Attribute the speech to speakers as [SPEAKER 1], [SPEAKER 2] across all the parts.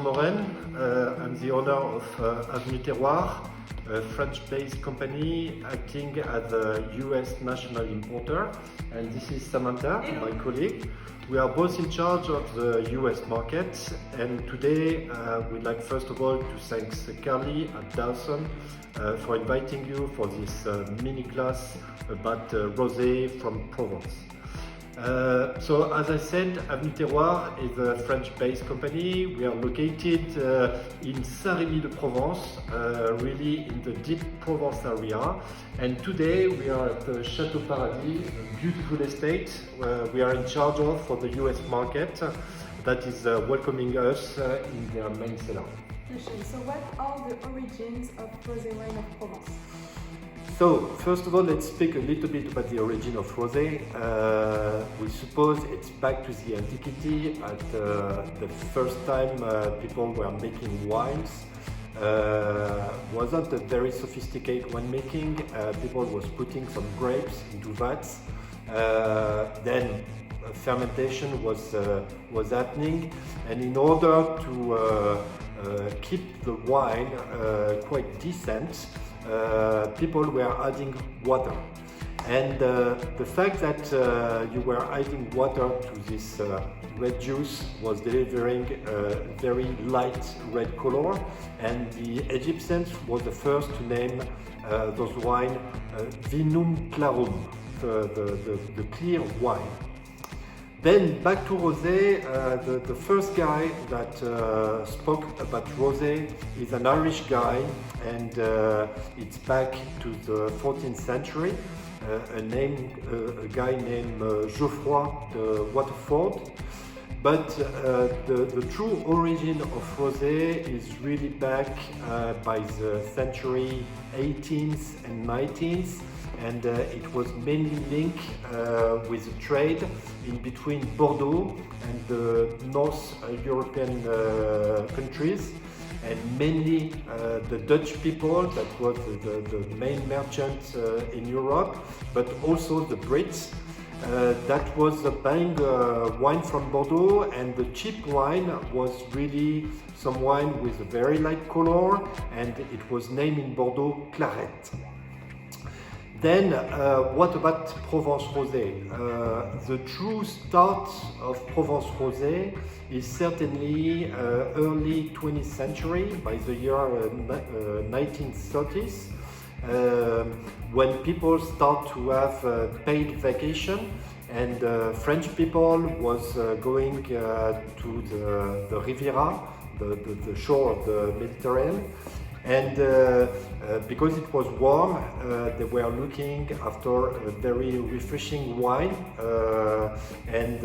[SPEAKER 1] Moren. I'm the owner of Avenue Terroir, a French-based company acting as a US national importer. And this is Samantha, my colleague. We are both in charge of the US market. And today we'd like first of all to thank Carly at Dawson for inviting you for this mini class about rosé from Provence. So as I said, Avenue Terroir is a French-based company. We are located in Saint-Rémy-de-Provence, really in the deep Provence area. And today we are at the Château Paradis, a beautiful estate we are in charge of for the US market that is welcoming us in their main cellar.
[SPEAKER 2] So what are the origins of rosé wine of Provence?
[SPEAKER 1] So, first of all, let's speak a little bit about the origin of rosé. We suppose it's back to the antiquity, at the first time people were making wines. Wasn't a very sophisticated winemaking. People was putting some grapes into vats. Then fermentation was happening, and in order to keep the wine quite decent, people were adding water, and the fact that you were adding water to this red juice was delivering a very light red color, and the Egyptians was the first to name those wine vinum clarum, the clear wine. Then back to rosé, the first guy that spoke about rosé is an Irish guy, and it's back to the 14th century. A guy named Geoffroy de Waterford. But the true origin of rosé is really back by the century 18th and 19th. And it was mainly linked with the trade in between Bordeaux and the North European countries, and mainly the Dutch people, that was the main merchants in Europe, but also the Brits that was buying wine from Bordeaux, and the cheap wine was really some wine with a very light color, and it was named in Bordeaux Claret. Then, what about Provence Rosé? The true start of Provence Rosé is certainly early 20th century, by the year 1930s, when people start to have paid vacation, and French people was going to the Riviera, the shore of the Mediterranean. And because it was warm, they were looking after a very refreshing wine, and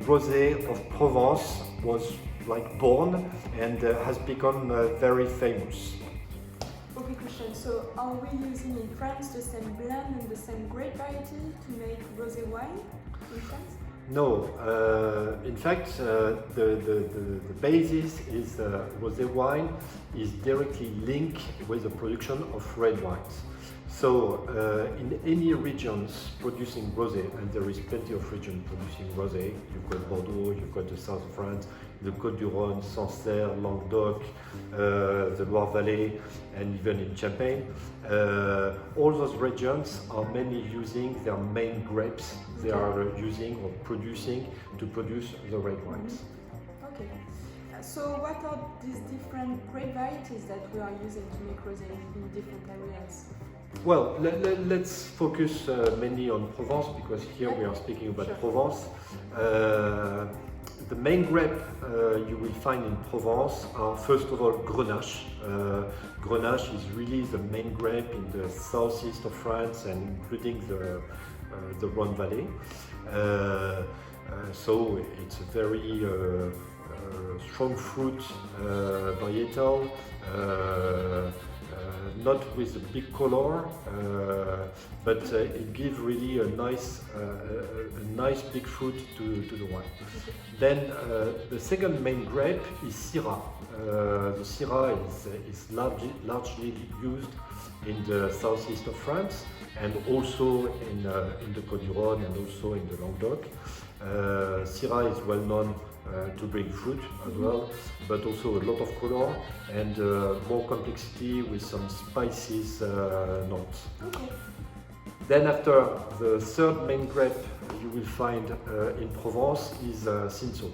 [SPEAKER 1] Rosé of Provence was like born and has become very famous.
[SPEAKER 2] Okay, Christian, so are we using in France the same blend and the same grape variety to make rosé wine in France?
[SPEAKER 1] No, in fact, the basis is rosé wine is directly linked with the production of red wines. So, in any regions producing rosé, and there is plenty of regions producing rosé, you've got Bordeaux, you've got the south of France, the Côte du Rhône, Sancerre, Languedoc, the Loire Valley, and even in Champagne. All those regions are mainly using their main grapes they are using or producing to produce the red wines.
[SPEAKER 2] Okay. So what are these different grape varieties that we are using to make rosé in different areas?
[SPEAKER 1] Well, let's focus mainly on Provence, because here we are speaking about Provence. The main grape you will find in Provence are, first of all, Grenache. Grenache is really the main grape in the southeast of France, and including the Rhône Valley. So it's a very strong fruit varietal. Not with a big color, but it gives really a nice big fruit to the wine. Then the second main grape is Syrah. The Syrah is largely used in the southeast of France, and also in the Côte du Rhône, and also in the Languedoc. Syrah is well known to bring fruit as well, but also a lot of color and more complexity with some spices notes.
[SPEAKER 2] Okay.
[SPEAKER 1] Then after, the third main grape you will find in Provence is Cinsault.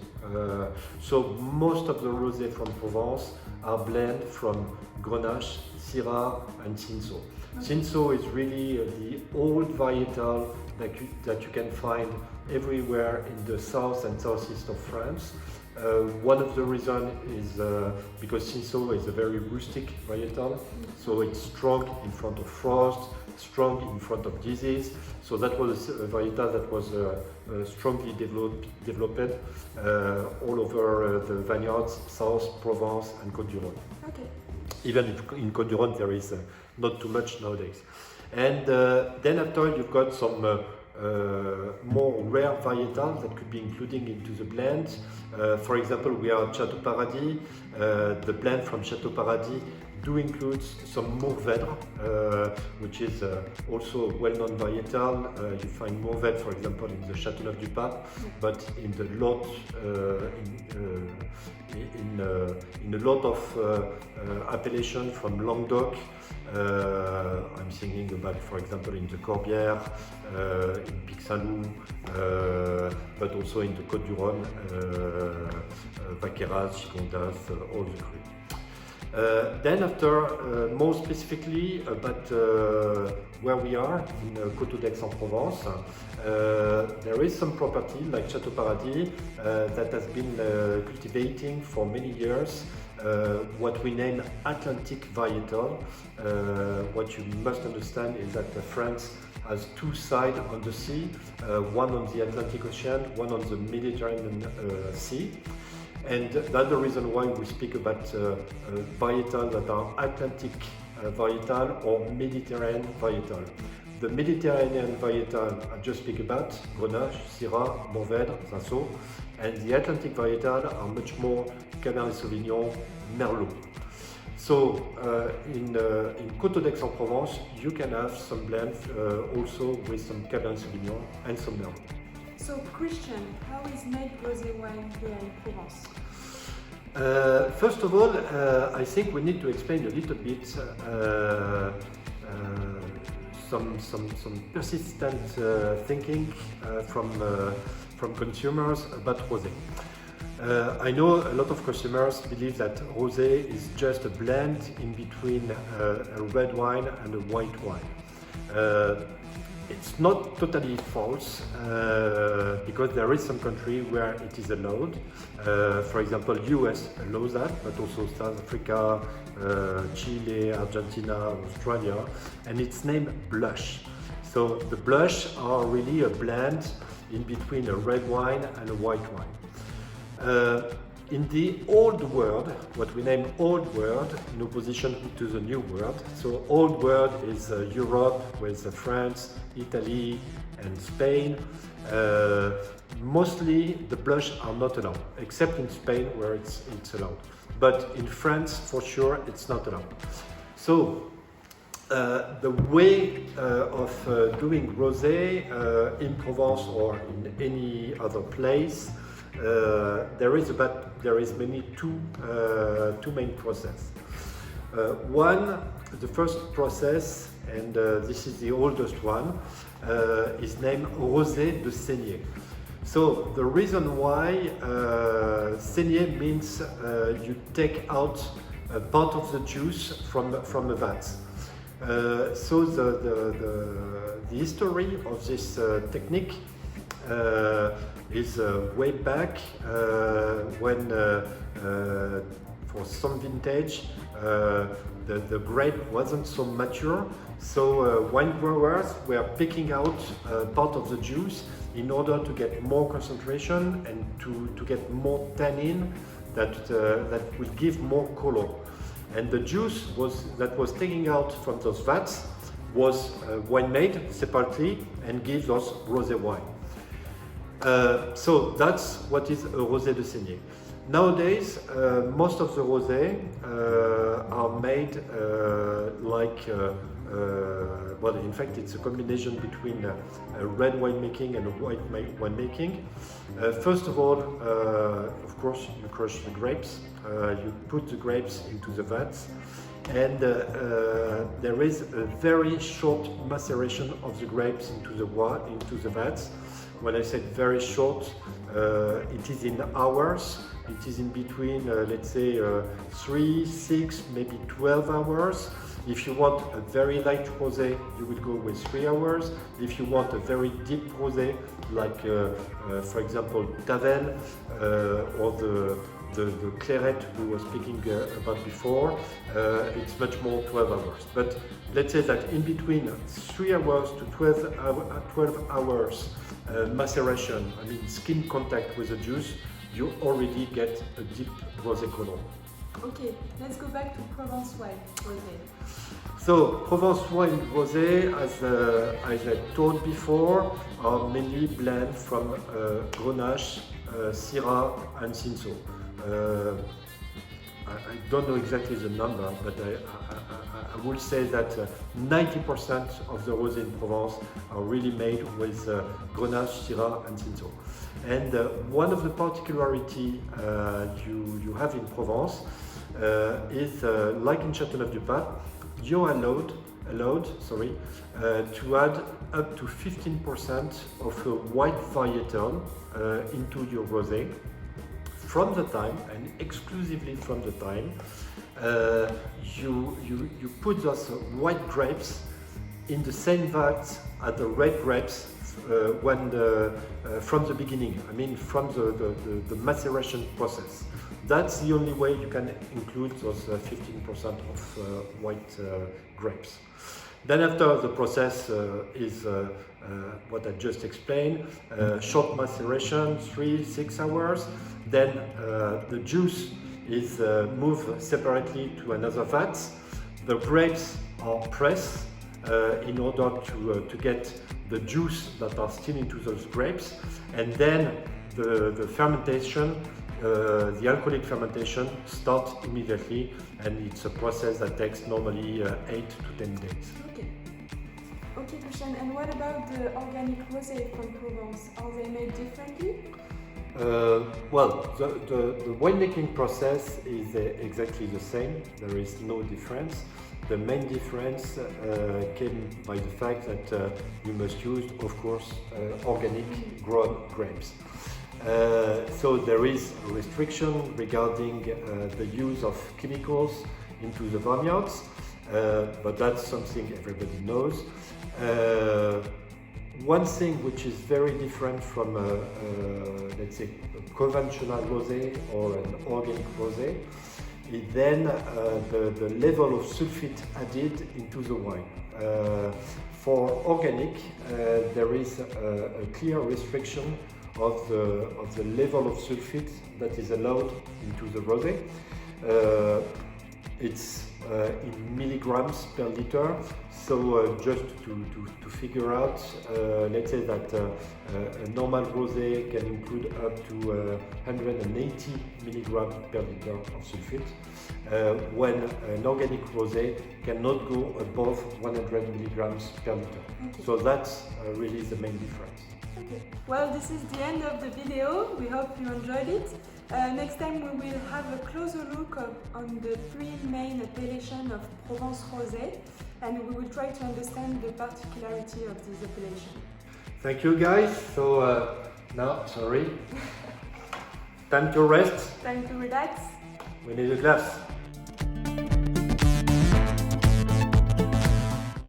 [SPEAKER 1] So most of the rosé from Provence are blend from Grenache, Syrah and Cinsault. Cinsault is really the old varietal that you can find everywhere in the south and southeast of France. One of the reasons is because Cinsault is a very rustic varietal, so it's strong in front of frost, strong in front of disease. So that was a varietal that was strongly developed all over the vineyards, South, Provence and Côte-du-Rhône.
[SPEAKER 2] Okay.
[SPEAKER 1] Even if in Côte-du-Rhône there is not too much nowadays. And then after you've got some more rare varietals that could be included into the blend. For example, we are at Château Paradis. The blend from Château Paradis do include some Mourvèdre, which is also a well-known varietal. You find Mourvèdre, for example, in the Châteauneuf-du-Pape, but in the lot, in a lot of appellations from Languedoc. I'm thinking about, for example, in the Corbière, in Pic Saint-Loup, but also in the Côte-du-Rhône, Vaqueras, Gigondas, all the cru. Then after, more specifically about where we are in Côte d'Aix-en-Provence, there is some property like Château Paradis that has been cultivating for many years what we name Atlantic varietal. What you must understand is that France has two sides on the sea, one on the Atlantic Ocean, one on the Mediterranean Sea. And that's the reason why we speak about varietal that are Atlantic varietal or Mediterranean varietal. The Mediterranean varietal I just speak about, Grenache, Syrah, Mourvèdre, Cinsault, and the Atlantic varietal are much more Cabernet Sauvignon, Merlot. So in Côte d'Aix-en-Provence, you can have some blends also with some Cabernet Sauvignon and some Merlot.
[SPEAKER 2] So Christian, how is made rosé wine here in Provence?
[SPEAKER 1] First of all, I think we need to explain a little bit some persistent thinking from consumers about rosé. I know a lot of consumers believe that rosé is just a blend in between a red wine and a white wine. It's not totally false because there is some country where it is allowed. For example, US allows that, but also South Africa, Chile, Argentina, Australia, and it's named blush. So the blush are really a blend in between a red wine and a white wine. In the old world, what we name old world in opposition to the new world, so old world is Europe with France, Italy and Spain. Mostly the blush are not allowed, except in Spain where it's allowed. But in France, for sure, it's not allowed. So the way of doing rosé in Provence or in any other place, there is mainly two main processes. One, the first process, and this is the oldest one, is named rosé de saignée. So the reason why saignée means you take out a part of the juice from a vat. So the history of this technique is way back when for some vintage the grape wasn't so mature, so wine growers were picking out part of the juice in order to get more concentration and to get more tannin that will give more color. And the juice that was taken out from those vats was wine made separately and gives us rosé wine. So that's what is a rosé de saignée. Nowadays, most of the rosé are made like well, in fact, it's a combination between red winemaking and white winemaking. First of all, of course, you crush the grapes. You put the grapes into the vats, and there is a very short maceration of the grapes into the vats. When I said very short, it is in hours. It is in between, let's say, 3, 6, maybe 12 hours. If you want a very light rosé, you will go with 3 hours. If you want a very deep rosé, like for example Tavel or the claret we were speaking about before, it's much more 12 hours. But let's say that in between 3 hours to 12 hours maceration, I mean skin contact with the juice, you already get a deep rosé color.
[SPEAKER 2] Okay, let's go back to Provence wine rosé.
[SPEAKER 1] So Provence wine rosé, as I told before, are mainly blend from Grenache, Syrah, and Cinsault. I don't know exactly the number, but I will say that 90% of the rosé in Provence are really made with Grenache, Syrah, and Cinsault. And one of the particularity you have in Provence is, like in Châteauneuf-du-Pape, you're allowed to add up to 15% of a white varietal into your rosé from the time, and exclusively from the time, you put those white grapes in the same vat as the red grapes from the beginning, I mean from the maceration process. That's the only way you can include those 15% of white grapes. Then after the process is what I just explained, short maceration, 3-6 hours. Then the juice is moved separately to another vat. The grapes are pressed in order to get the juice that are still into those grapes. And then the fermentation, the alcoholic fermentation starts immediately, and it's a process that takes normally 8 to 10 days.
[SPEAKER 2] Okay, Christian, and what about the organic rosé from Provence? Are they made differently?
[SPEAKER 1] Well, the winemaking process is exactly the same. There is no difference. The main difference came by the fact that you must use, of course, organic grown grapes. So there is a restriction regarding the use of chemicals into the vineyards, but that's something everybody knows. One thing which is very different from, let's say, a conventional rosé or an organic rosé is then the level of sulfite added into the wine. For organic, there is a clear restriction of the level of sulfite that is allowed into the rosé. It's in milligrams per liter. So just to figure out, let's say that a normal rosé can include up to 180 milligrams per liter of sulfite, when an organic rosé cannot go above 100 milligrams per liter.
[SPEAKER 2] Okay.
[SPEAKER 1] So that's really the main difference.
[SPEAKER 2] Okay. Well, this is the end of the video. We hope you enjoyed it. Next time we will have a closer look on the 3 main appellations of Provence Rosé, and we will try to understand the particularity of this appellation.
[SPEAKER 1] Thank you, guys. So now, sorry, time to rest.
[SPEAKER 2] Time to relax.
[SPEAKER 1] We need a glass.